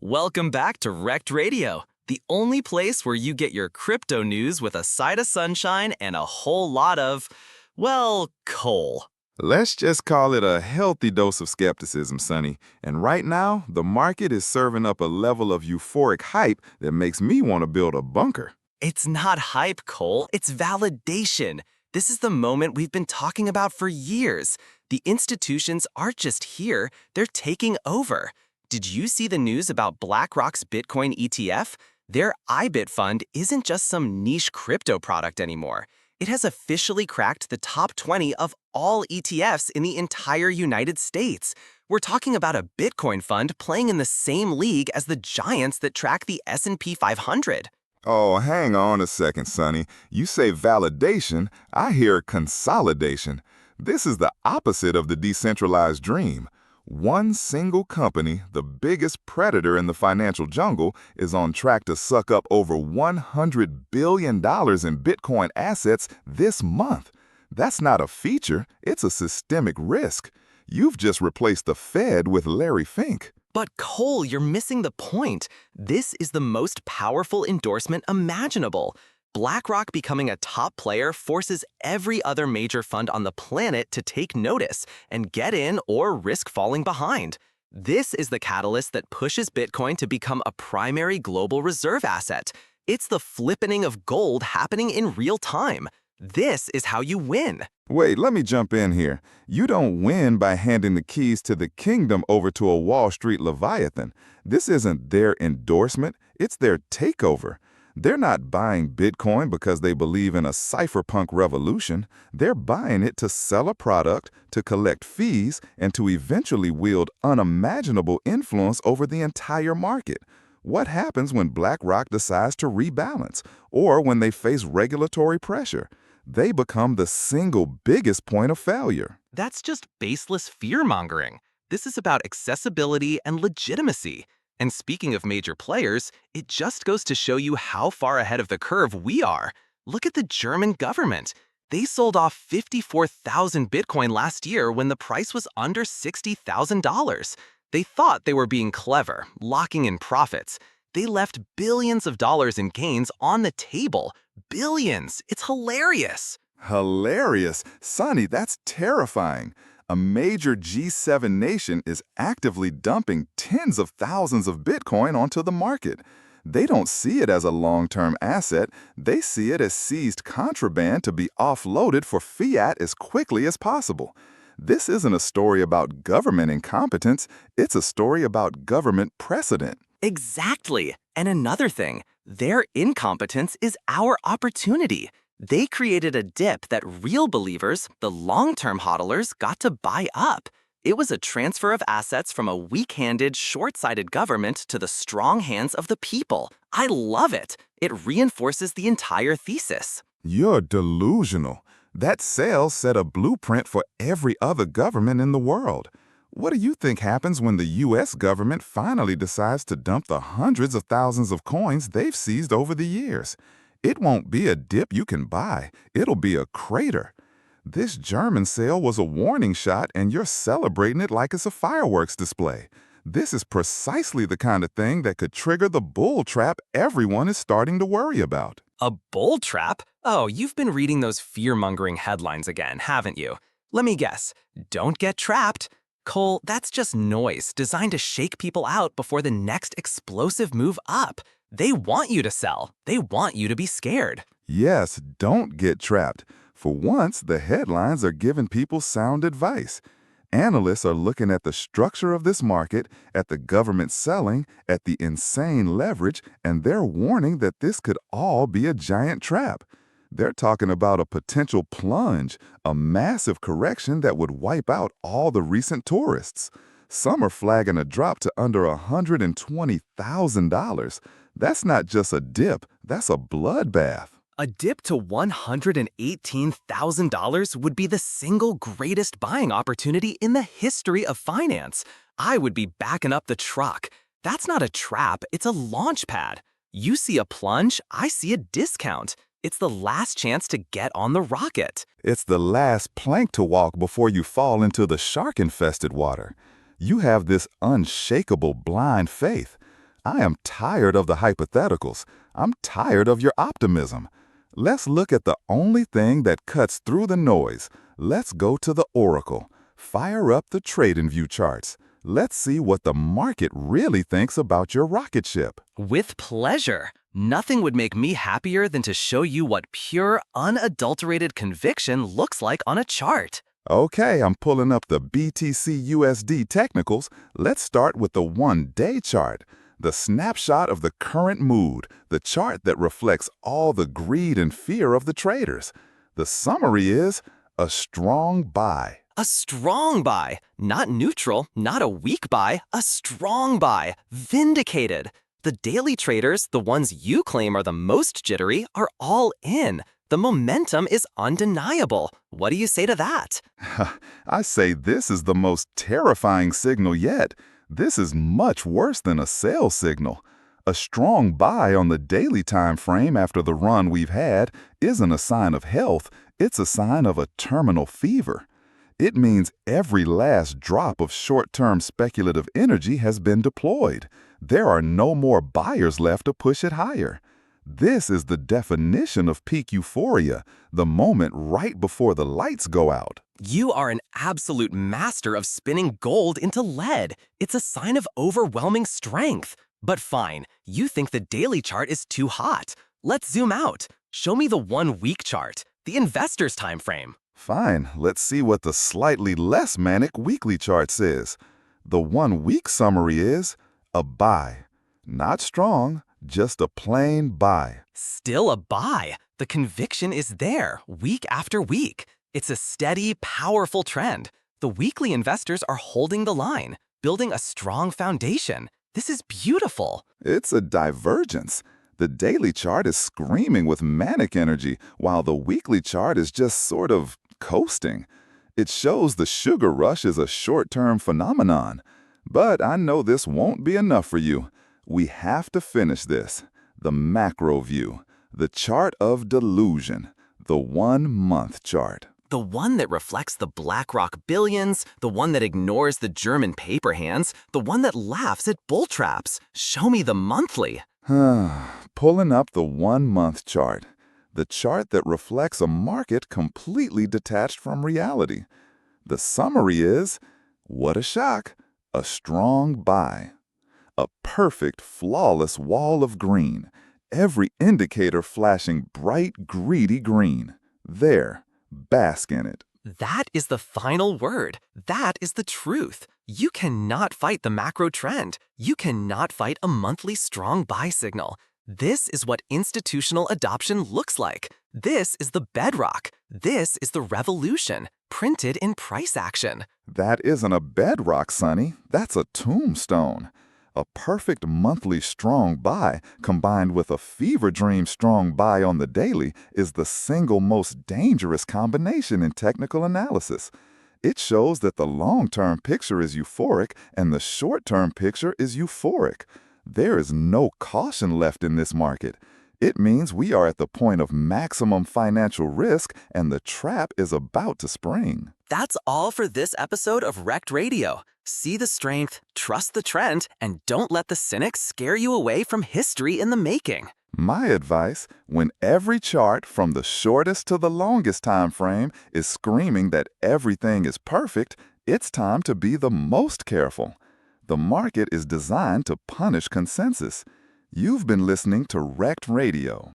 Welcome back to Rekt Radio, the only place where you get your crypto news with a side of sunshine and a whole lot of, well, coal. Let's just call it a healthy dose of skepticism, Sonny. And right now, the market is serving up a level of euphoric hype that makes me want to build a bunker. It's not hype, Cole. It's validation. This is the moment we've been talking about for years. The institutions aren't just here, they're taking over. Did you see the news about BlackRock's Bitcoin ETF? Their IBIT fund isn't just some niche crypto product anymore. It has officially cracked the top 20 of all ETFs in the entire United States. We're talking about a Bitcoin fund playing in the same league as the giants that track the S&P 500. Oh, hang on a second, Sonny. You say validation, I hear consolidation. This is the opposite of the decentralized dream. One single company, the biggest predator in the financial jungle, is on track to suck up over $100 billion in Bitcoin assets this month. That's not a feature, it's a systemic risk. You've just replaced the Fed with Larry Fink. But Cole, you're missing the point. This is the most powerful endorsement imaginable. BlackRock becoming a top player forces every other major fund on the planet to take notice and get in or risk falling behind. This is the catalyst that pushes Bitcoin to become a primary global reserve asset. It's the flippening of gold happening in real time. This is how you win. Wait, let me jump in here. You don't win by handing the keys to the kingdom over to a Wall Street Leviathan. This isn't their endorsement, it's their takeover. They're not buying Bitcoin because they believe in a cypherpunk revolution. They're buying it to sell a product, to collect fees, and to eventually wield unimaginable influence over the entire market. What happens when BlackRock decides to rebalance, or when they face regulatory pressure? They become the single biggest point of failure. That's just baseless fear-mongering. This is about accessibility and legitimacy. And speaking of major players, it just goes to show you how far ahead of the curve we are. Look at the German government. They sold off 54,000 Bitcoin last year when the price was under $60,000. They thought they were being clever, locking in profits. They left billions of dollars in gains on the table. Billions! It's hilarious! Hilarious? Sonny, that's terrifying. A major G7 nation is actively dumping tens of thousands of Bitcoin onto the market. They don't see it as a long-term asset. They see it as seized contraband to be offloaded for fiat as quickly as possible. This isn't a story about government incompetence. It's a story about government precedent. Exactly. And another thing, their incompetence is our opportunity. They created a dip that real believers, the long-term hodlers, got to buy up. It was a transfer of assets from a weak-handed, short-sighted government to the strong hands of the people. I love it. It reinforces the entire thesis. You're delusional. That sale set a blueprint for every other government in the world. What do you think happens when the U.S. government finally decides to dump the hundreds of thousands of coins they've seized over the years? It won't be a dip you can buy. It'll be a crater. This German sale was a warning shot, and you're celebrating it like it's a fireworks display. This is precisely the kind of thing that could trigger the bull trap everyone is starting to worry about. A bull trap? Oh, you've been reading those fear-mongering headlines again, haven't you? Let me guess. Don't get trapped. Cole, that's just noise designed to shake people out before the next explosive move up. They want you to sell. They want you to be scared. Yes, don't get trapped. For once, the headlines are giving people sound advice. Analysts are looking at the structure of this market, at the government selling, at the insane leverage, and they're warning that this could all be a giant trap. They're talking about a potential plunge, a massive correction that would wipe out all the recent tourists. Some are flagging a drop to under $120,000. That's not just a dip, that's a bloodbath. A dip to $118,000 would be the single greatest buying opportunity in the history of finance. I would be backing up the truck. That's not a trap, it's a launchpad. You see a plunge, I see a discount. It's the last chance to get on the rocket. It's the last plank to walk before you fall into the shark-infested water. You have this unshakable blind faith. I am tired of the hypotheticals. I'm tired of your optimism. Let's look at the only thing that cuts through the noise. Let's go to the oracle. Fire up the TradingView charts. Let's see what the market really thinks about your rocket ship. With pleasure. Nothing would make me happier than to show you what pure, unadulterated conviction looks like on a chart. Okay, I'm pulling up the BTC USD technicals. Let's start with the one-day chart. The snapshot of the current mood, the chart that reflects all the greed and fear of the traders. The summary is a strong buy. A strong buy, not neutral, not a weak buy, a strong buy, vindicated. The daily traders, the ones you claim are the most jittery, are all in. The momentum is undeniable. What do you say to that? I say this is the most terrifying signal yet. This is much worse than a sell signal. A strong buy on the daily time frame after the run we've had isn't a sign of health, it's a sign of a terminal fever. It means every last drop of short-term speculative energy has been deployed. There are no more buyers left to push it higher. This is the definition of peak euphoria, the moment right before the lights go out. You are an absolute master of spinning gold into lead. It's a sign of overwhelming strength. But fine, you think the daily chart is too hot. Let's zoom out. Show me the 1 week chart, the investor's time frame. Fine, let's see what the slightly less manic weekly chart says. The 1 week summary is a buy. Not strong, just a plain buy. Still a buy. The conviction is there, week after week. It's a steady, powerful trend. The weekly investors are holding the line, building a strong foundation. This is beautiful. It's a divergence. The daily chart is screaming with manic energy, while the weekly chart is just sort of coasting. It shows the sugar rush is a short-term phenomenon. But I know this won't be enough for you. We have to finish this. The macro view, the chart of delusion, the 1 month chart. The one that reflects the BlackRock billions, the one that ignores the German paper hands, the one that laughs at bull traps. Show me the monthly. Pulling up the 1 month chart, the chart that reflects a market completely detached from reality. The summary is, what a shock, a strong buy. A perfect, flawless wall of green, every indicator flashing bright, greedy green. There, bask in it. That is the final word. That is the truth. You cannot fight the macro trend. You cannot fight a monthly strong buy signal. This is what institutional adoption looks like. This is the bedrock. This is the revolution, printed in price action. That isn't a bedrock, Sonny. That's a tombstone. A perfect monthly strong buy combined with a fever dream strong buy on the daily is the single most dangerous combination in technical analysis. It shows that the long-term picture is euphoric and the short-term picture is euphoric. There is no caution left in this market. It means we are at the point of maximum financial risk and the trap is about to spring. That's all for this episode of Rekt Radio. See the strength, trust the trend, and don't let the cynics scare you away from history in the making. My advice, when every chart from the shortest to the longest time frame is screaming that everything is perfect, it's time to be the most careful. The market is designed to punish consensus. You've been listening to Rekt Radio.